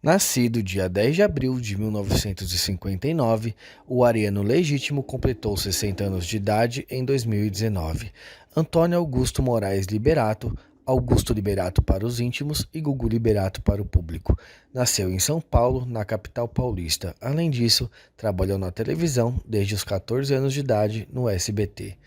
Nascido dia 10 de abril de 1959, o ariano legítimo completou 60 anos de idade em 2019. Antônio Augusto Moraes Liberato, Augusto Liberato para os íntimos e Gugu Liberato para o público. Nasceu em São Paulo, na capital paulista. Além disso, trabalhou na televisão desde os 14 anos de idade no SBT.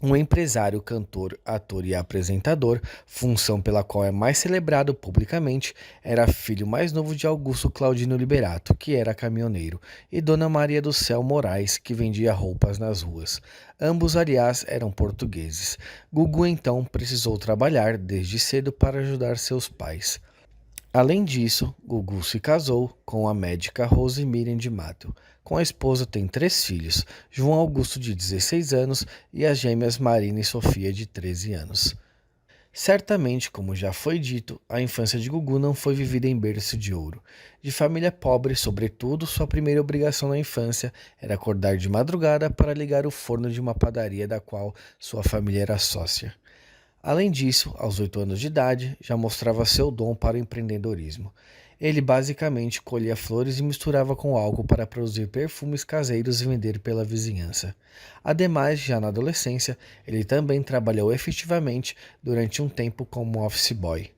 Um empresário, cantor, ator e apresentador, função pela qual é mais celebrado publicamente, era filho mais novo de Augusto Claudino Liberato, que era caminhoneiro, e Dona Maria do Céu Moraes, que vendia roupas nas ruas. Ambos, aliás, eram portugueses. Gugu então precisou trabalhar desde cedo para ajudar seus pais. Além disso, Gugu se casou com a médica Rose Miriam de Mato. Com a esposa tem 3 filhos, João Augusto de 16 anos e as gêmeas Marina e Sofia de 13 anos. Certamente, como já foi dito, a infância de Gugu não foi vivida em berço de ouro. De família pobre, sobretudo, sua primeira obrigação na infância era acordar de madrugada para ligar o forno de uma padaria da qual sua família era sócia. Além disso, aos 8 anos de idade, já mostrava seu dom para o empreendedorismo. Ele basicamente colhia flores e misturava com álcool para produzir perfumes caseiros e vender pela vizinhança. Ademais, já na adolescência, ele também trabalhou efetivamente durante um tempo como office boy.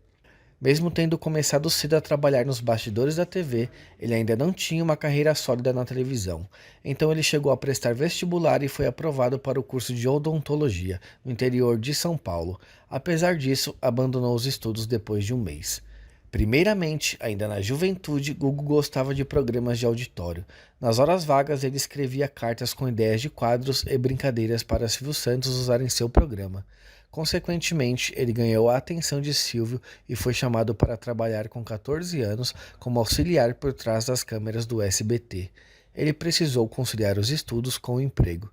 Mesmo tendo começado cedo a trabalhar nos bastidores da TV, ele ainda não tinha uma carreira sólida na televisão. Então ele chegou a prestar vestibular e foi aprovado para o curso de odontologia, no interior de São Paulo. Apesar disso, abandonou os estudos depois de um mês. Primeiramente, ainda na juventude, Gugu gostava de programas de auditório. Nas horas vagas, ele escrevia cartas com ideias de quadros e brincadeiras para Silvio Santos usar em seu programa. Consequentemente, ele ganhou a atenção de Silvio e foi chamado para trabalhar com 14 anos como auxiliar por trás das câmeras do SBT. Ele precisou conciliar os estudos com o emprego.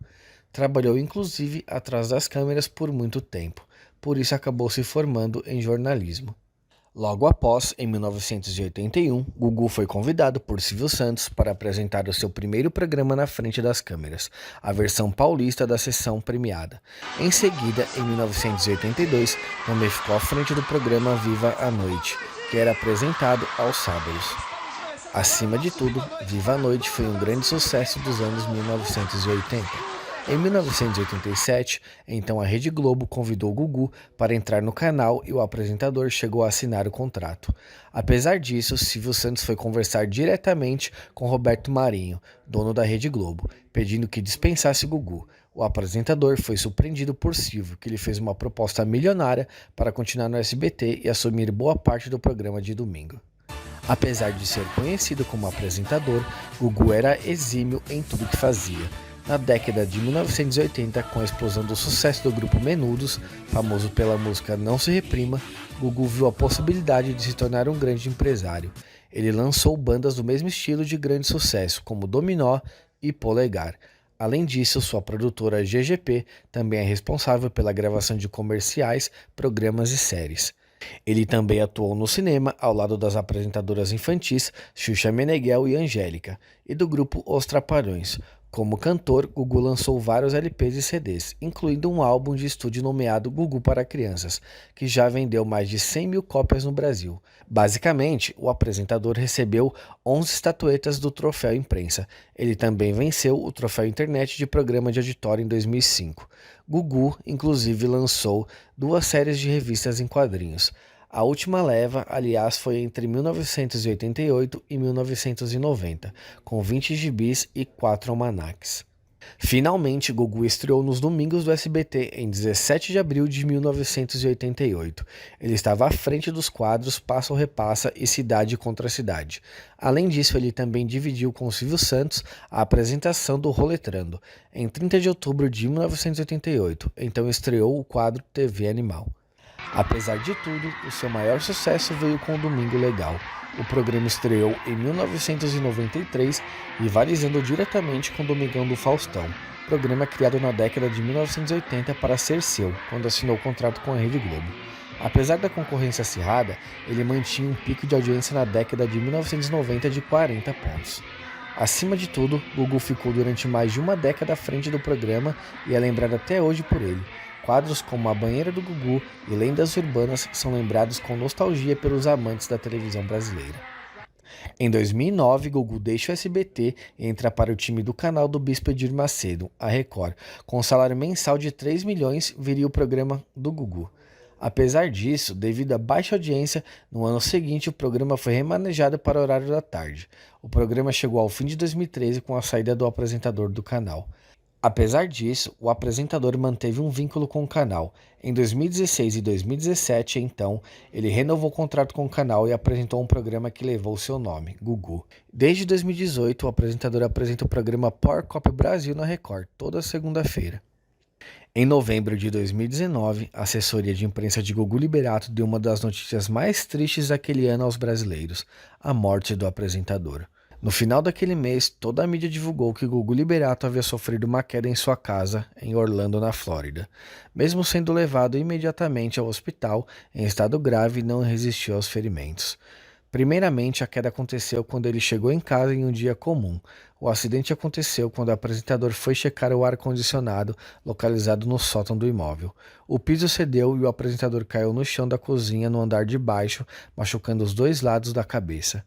Trabalhou inclusive atrás das câmeras por muito tempo, por isso acabou se formando em jornalismo. Logo após, em 1981, Gugu foi convidado por Silvio Santos para apresentar o seu primeiro programa na frente das câmeras, a versão paulista da sessão premiada. Em seguida, em 1982, também ficou à frente do programa Viva a Noite, que era apresentado aos sábados. Acima de tudo, Viva a Noite foi um grande sucesso dos anos 1980. Em 1987, então a Rede Globo convidou Gugu para entrar no canal e o apresentador chegou a assinar o contrato. Apesar disso, Silvio Santos foi conversar diretamente com Roberto Marinho, dono da Rede Globo, pedindo que dispensasse Gugu. O apresentador foi surpreendido por Silvio, que lhe fez uma proposta milionária para continuar no SBT e assumir boa parte do programa de domingo. Apesar de ser conhecido como apresentador, Gugu era exímio em tudo que fazia. Na década de 1980, com a explosão do sucesso do grupo Menudos, famoso pela música Não Se Reprima, Gugu viu a possibilidade de se tornar um grande empresário. Ele lançou bandas do mesmo estilo de grande sucesso, como Dominó e Polegar. Além disso, sua produtora GGP também é responsável pela gravação de comerciais, programas e séries. Ele também atuou no cinema ao lado das apresentadoras infantis Xuxa Meneghel e Angélica, e do grupo Os Trapalhões. Como cantor, Gugu lançou vários LPs e CDs, incluindo um álbum de estúdio nomeado Gugu para Crianças, que já vendeu mais de 100 mil cópias no Brasil. Basicamente, o apresentador recebeu 11 estatuetas do Troféu Imprensa. Ele também venceu o Troféu Internet de Programa de Auditório em 2005. Gugu, inclusive, lançou 2 séries de revistas em quadrinhos. A última leva, aliás, foi entre 1988 e 1990, com 20 gibis e 4 almanaques. Finalmente, Gugu estreou nos domingos do SBT em 17 de abril de 1988. Ele estava à frente dos quadros Passa ou Repassa e Cidade contra Cidade. Além disso, ele também dividiu com Silvio Santos a apresentação do Roletrando, em 30 de outubro de 1988, então estreou o quadro TV Animal. Apesar de tudo, o seu maior sucesso veio com o Domingo Legal. O programa estreou em 1993, rivalizando diretamente com o Domingão do Faustão, programa criado na década de 1980 para ser seu, quando assinou o contrato com a Rede Globo. Apesar da concorrência acirrada, ele mantinha um pico de audiência na década de 1990 de 40 pontos. Acima de tudo, Gugu ficou durante mais de uma década à frente do programa e é lembrado até hoje por ele. Quadros como A Banheira do Gugu e Lendas Urbanas são lembrados com nostalgia pelos amantes da televisão brasileira. Em 2009, Gugu deixa o SBT e entra para o time do canal do Bispo Edir Macedo, a Record. Com um salário mensal de 3 milhões, viria o programa do Gugu. Apesar disso, devido à baixa audiência, no ano seguinte o programa foi remanejado para o horário da tarde. O programa chegou ao fim de 2013 com a saída do apresentador do canal. Apesar disso, o apresentador manteve um vínculo com o canal. Em 2016 e 2017, então, ele renovou o contrato com o canal e apresentou um programa que levou seu nome, Gugu. Desde 2018, o apresentador apresenta o programa Power Cup Brasil na Record, toda segunda-feira. Em novembro de 2019, a assessoria de imprensa de Gugu Liberato deu uma das notícias mais tristes daquele ano aos brasileiros: a morte do apresentador. No final daquele mês, toda a mídia divulgou que Gugu Liberato havia sofrido uma queda em sua casa, em Orlando, na Flórida. Mesmo sendo levado imediatamente ao hospital, em estado grave, não resistiu aos ferimentos. Primeiramente, a queda aconteceu quando ele chegou em casa em um dia comum. O acidente aconteceu quando o apresentador foi checar o ar-condicionado localizado no sótão do imóvel. O piso cedeu e o apresentador caiu no chão da cozinha no andar de baixo, machucando os dois lados da cabeça.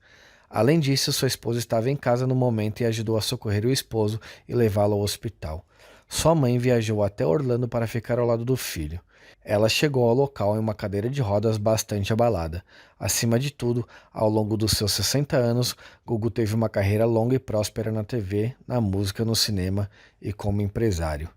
Além disso, sua esposa estava em casa no momento e ajudou a socorrer o esposo e levá-lo ao hospital. Sua mãe viajou até Orlando para ficar ao lado do filho. Ela chegou ao local em uma cadeira de rodas bastante abalada. Acima de tudo, ao longo dos seus 60 anos, Gugu teve uma carreira longa e próspera na TV, na música, no cinema e como empresário.